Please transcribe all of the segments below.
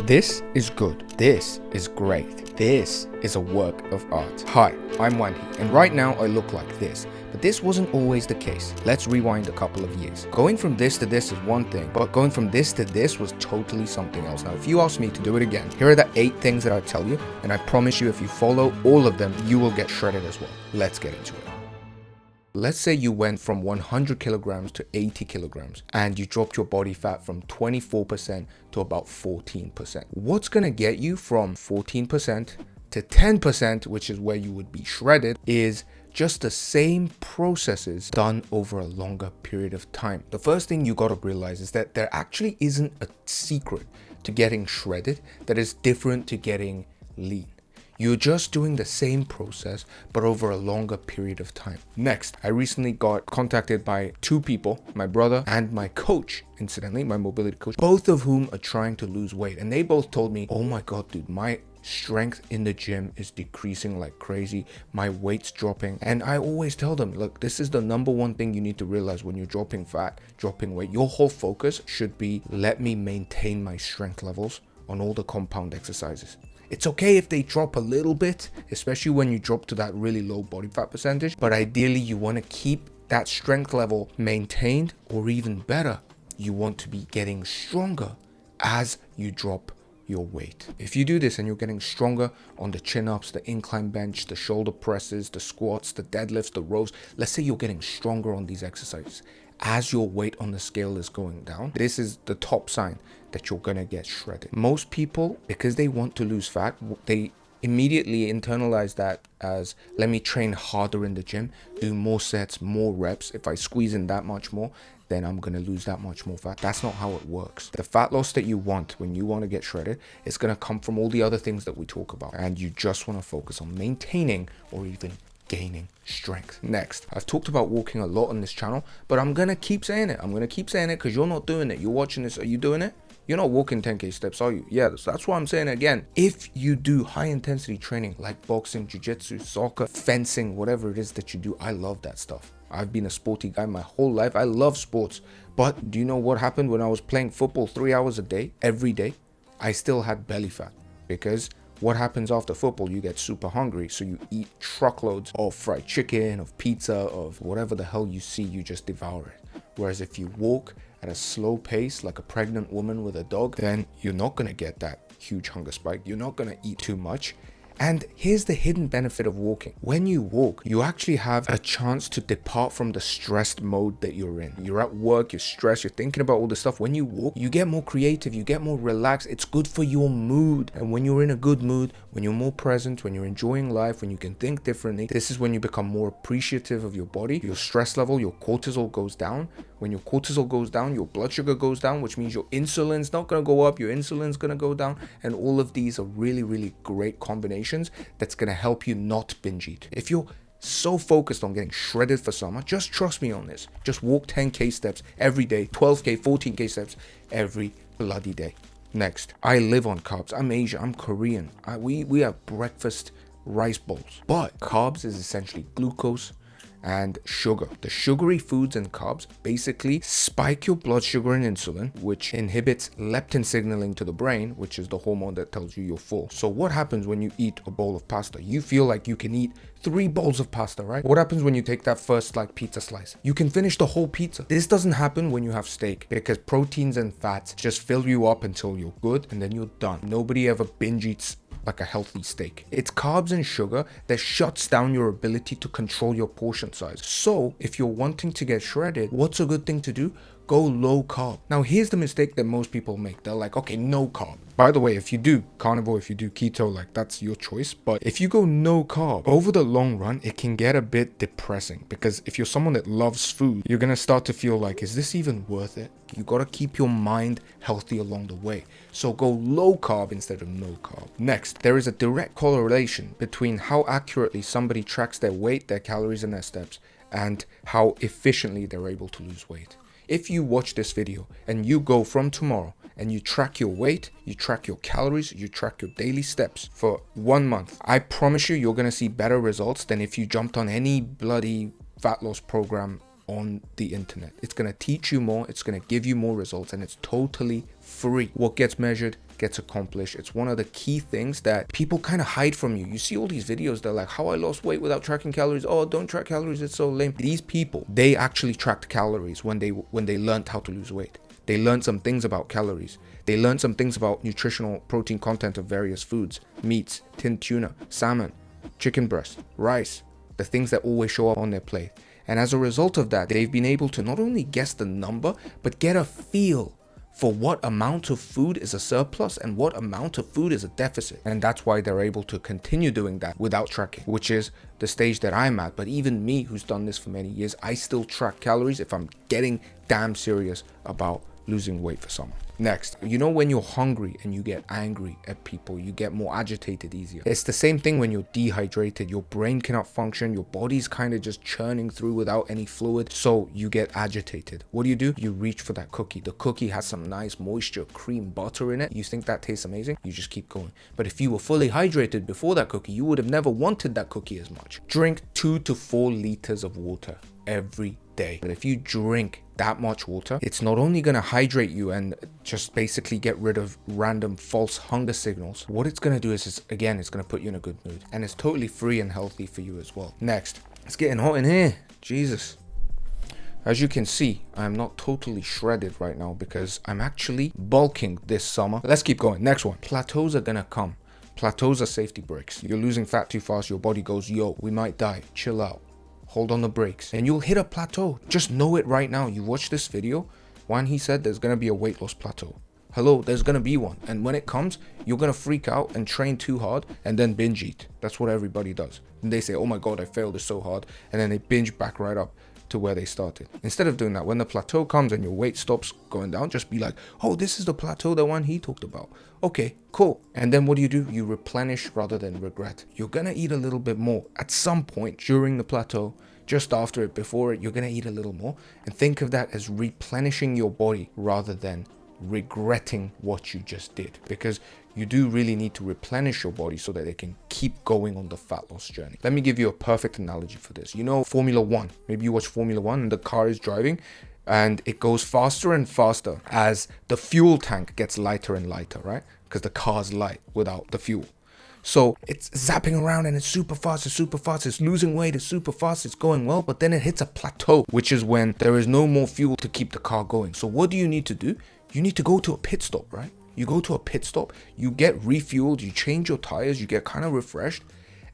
This is good. This is great. This is a work of art. Hi, I'm Wanhee, and right now I look like this. But this wasn't always the case. Let's rewind a couple of years. Going from this to this is one thing, but going from this to this was totally something else. Now, if you ask me to do it again, here are the 8 things that I tell you, and I promise you if you follow all of them, you will get shredded as well. Let's get into it. Let's say you went from 100 kilograms to 80 kilograms and you dropped your body fat from 24% to about 14%. What's going to get you from 14% to 10%, which is where you would be shredded, is just the same processes done over a longer period of time. The first thing you got to realize is that there actually isn't a secret to getting shredded that is different to getting lean. You're just doing the same process, but over a longer period of time. Next, I recently got contacted by 2 people, my brother and my coach, incidentally, my mobility coach, both of whom are trying to lose weight. And they both told me, oh my God, dude, my strength in the gym is decreasing like crazy. My weight's dropping. And I always tell them, look, this is the number one thing you need to realize when you're dropping fat, dropping weight. Your whole focus should be, let me maintain my strength levels on all the compound exercises. It's okay if they drop a little bit, especially when you drop to that really low body fat percentage, but ideally you want to keep that strength level maintained, or even better, you want to be getting stronger as you drop your weight. If you do this and you're getting stronger on the chin-ups, the incline bench, the shoulder presses, the squats, the deadlifts, the rows, let's say you're getting stronger on these exercises as your weight on the scale is going down, this is the top sign that you're gonna get shredded. Most people, because they want to lose fat, they immediately internalize that as, let me train harder in the gym, do more sets, more reps. If I squeeze in that much more, then I'm gonna lose that much more fat. That's not how it works. The fat loss that you want when you want to get shredded is gonna come from all the other things that we talk about, and you just want to focus on maintaining or even gaining strength. Next, I've talked about walking a lot on this channel, but I'm gonna keep saying it. I'm gonna keep saying it because you're not doing it. You're watching this. Are you doing it? You're not walking 10K steps, are you? Yeah, that's why I'm saying it again. If you do high intensity training like boxing, jiu-jitsu, soccer, fencing, whatever it is that you do, I love that stuff. I've been a sporty guy my whole life. I love sports. But do you know what happened when I was playing football 3 hours a day, every day? I still had belly fat, because what happens after football? You get super hungry, so you eat truckloads of fried chicken, of pizza, of whatever the hell you see, you just devour it. Whereas if you walk at a slow pace like a pregnant woman with a dog, then you're not gonna get that huge hunger spike. You're not gonna eat too much. And here's the hidden benefit of walking. When you walk, you actually have a chance to depart from the stressed mode that you're in. You're at work, you're stressed, you're thinking about all this stuff. When you walk, you get more creative, you get more relaxed. It's good for your mood. And when you're in a good mood, when you're more present, when you're enjoying life, when you can think differently, this is when you become more appreciative of your body. Your stress level, your cortisol goes down. When your cortisol goes down, your blood sugar goes down, which means your insulin's not going to go up, your insulin's going to go down. And all of these are really, really great combinations that's going to help you not binge eat. If you're so focused on getting shredded for summer, just trust me on this. Just walk 10K steps every day, 12K, 14K steps every bloody day. Next, I live on carbs. I'm Asian, I'm Korean. We have breakfast rice bowls. But carbs is essentially glucose and sugar. The sugary foods and carbs basically spike your blood sugar and insulin, which inhibits leptin signaling to the brain, which is the hormone that tells you you're full. So what happens when you eat a bowl of pasta? You feel like you can eat 3 bowls of pasta, right? What happens when you take that first pizza slice? You can finish the whole pizza. This doesn't happen when you have steak, because proteins and fats just fill you up until you're good, and then you're done. Nobody ever binge eats like a healthy steak. It's carbs and sugar that shuts down your ability to control your portion size. So if you're wanting to get shredded, what's a good thing to do? Go low carb. Now here's the mistake that most people make. They're like, okay, no carb. By the way, if you do carnivore, if you do keto, that's your choice. But if you go no carb, over the long run, it can get a bit depressing, because if you're someone that loves food, you're gonna start to feel like, is this even worth it? You gotta keep your mind healthy along the way. So go low carb instead of no carb. Next, there is a direct correlation between how accurately somebody tracks their weight, their calories, and their steps, and how efficiently they're able to lose weight. If you watch this video and you go from tomorrow and you track your weight, you track your calories, you track your daily steps for 1 month, I promise you're going to see better results than if you jumped on any bloody fat loss program on the internet. It's going to teach you more, it's going to give you more results, and it's totally free. What gets measured gets accomplished. It's one of the key things that people kind of hide from you. You see all these videos, they're like, how I lost weight without tracking calories. Oh, don't track calories, it's so lame. These people, they actually tracked calories when they learned how to lose weight. They learned some things about calories. They learned some things about nutritional protein content of various foods, meats, tinned tuna, salmon, chicken breast, rice, the things that always show up on their plate. And as a result of that, they've been able to not only guess the number, but get a feel for what amount of food is a surplus and what amount of food is a deficit. And that's why they're able to continue doing that without tracking, which is the stage that I'm at. But even me, who's done this for many years, I still track calories if I'm getting damn serious about losing weight for someone. Next, you know when you're hungry and you get angry at people, you get more agitated easier. It's the same thing when you're dehydrated. Your brain cannot function, your body's kind of just churning through without any fluid, so you get agitated. What do? You reach for that cookie. The cookie has some nice moisture, cream, butter in it. You think that tastes amazing, you just keep going. But if you were fully hydrated before that cookie, you would have never wanted that cookie as much. Drink 2 to 4 liters of water every day. But if you drink that much water, it's not only going to hydrate you and just basically get rid of random false hunger signals. What it's going to do is it's going to put you in a good mood, and it's totally free and healthy for you as well. Next, it's getting hot in here. Jesus. As you can see, I'm not totally shredded right now because I'm actually bulking this summer. Let's keep going. Next one. Plateaus are going to come. Plateaus are safety brakes. You're losing fat too fast. Your body goes, yo, we might die. Chill out. Hold on the brakes, and you'll hit a plateau. Just know it right now. You watch this video, Wanhee said there's going to be a weight loss plateau. Hello, there's going to be one. And when it comes, you're going to freak out and train too hard and then binge eat. That's what everybody does. And they say, oh my God, I failed this so hard. And then they binge back right up to where they started. Instead of doing that, when the plateau comes and your weight stops going down, just be like, oh, this is the plateau that Wanhee talked about. Okay, cool. And then what do? You replenish rather than regret. You're gonna eat a little bit more at some point during the plateau, just after it, before it, you're gonna eat a little more, and think of that as replenishing your body rather than regretting what you just did, because you do really need to replenish your body so that they can keep going on the fat loss journey. Let me give you a perfect analogy for this. You know Formula One. Maybe you watch Formula One and the car is driving and it goes faster and faster as the fuel tank gets lighter and lighter, right? Because the car's light without the fuel. So it's zapping around and it's super fast, it's losing weight, it's super fast, it's going well, but then it hits a plateau, which is when there is no more fuel to keep the car going. So what do? You need to go to a pit stop, right? You go to a pit stop, you get refueled, you change your tires, you get kind of refreshed.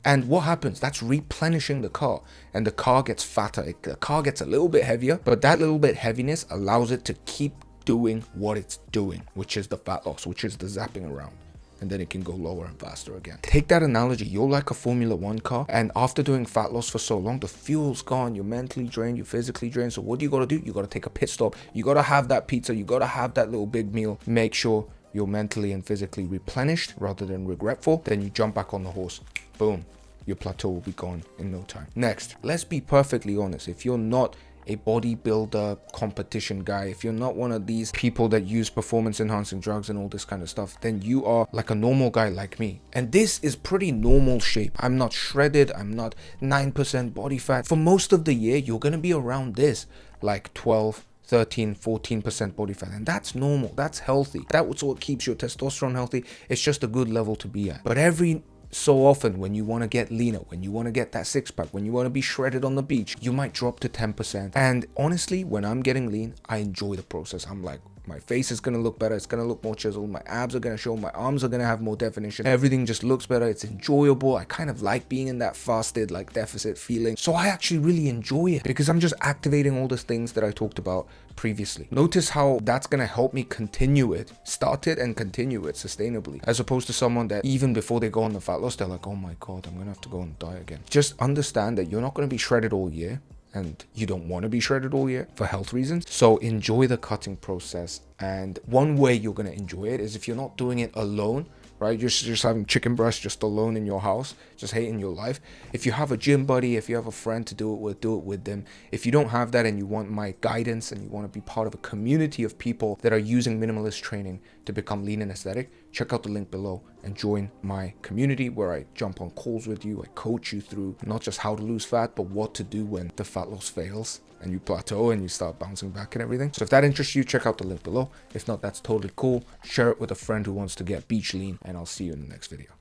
And what happens? That's replenishing the car, and the car gets fatter. The car gets a little bit heavier, but that little bit heaviness allows it to keep doing what it's doing, which is the fat loss, which is the zapping around. And then it can go lower and faster again. Take that analogy. You're like a Formula One car, and after doing fat loss for so long, the fuel's gone. You're mentally drained, you're physically drained. So what do? You got to take a pit stop. You got to have that pizza. You got to have that little big meal. Make sure you're mentally and physically replenished rather than regretful. Then you jump back on the horse. Boom. Your plateau will be gone in no time. Next, let's be perfectly honest. If you're not a bodybuilder competition guy, if you're not one of these people that use performance enhancing drugs and all this kind of stuff, then you are like a normal guy like me. And this is pretty normal shape. I'm not shredded. I'm not 9% body fat. For most of the year, you're going to be around this, like 12, 13, 14% body fat. And that's normal. That's healthy. That's what keeps your testosterone healthy. It's just a good level to be at. But every so often, when you want to get leaner, when you want to get that six pack, when you want to be shredded on the beach, you might drop to 10%. And honestly, when I'm getting lean, I enjoy the process. I'm like, my face is going to look better. It's going to look more chiseled. My abs are going to show. My arms are going to have more definition. Everything just looks better. It's enjoyable. I kind of like being in that fasted, like deficit feeling. So I actually really enjoy it because I'm just activating all those things that I talked about previously. Notice how that's going to help me continue it, start it and continue it sustainably, as opposed to someone that even before they go on the fat loss, they're like, oh my God, I'm going to have to go and die again. Just understand that you're not going to be shredded all year. And you don't want to be shredded all year for health reasons. So enjoy the cutting process. And one way you're going to enjoy it is if you're not doing it alone, right? You're just having chicken breast just alone in your house, just hating your life. If you have a gym buddy, if you have a friend to do it with them. If you don't have that and you want my guidance and you want to be part of a community of people that are using minimalist training to become lean and aesthetic, check out the link below and join my community where I jump on calls with you. I coach you through not just how to lose fat, but what to do when the fat loss fails and you plateau and you start bouncing back and everything. So if that interests you, check out the link below. If not, that's totally cool. Share it with a friend who wants to get beach lean, and I'll see you in the next video.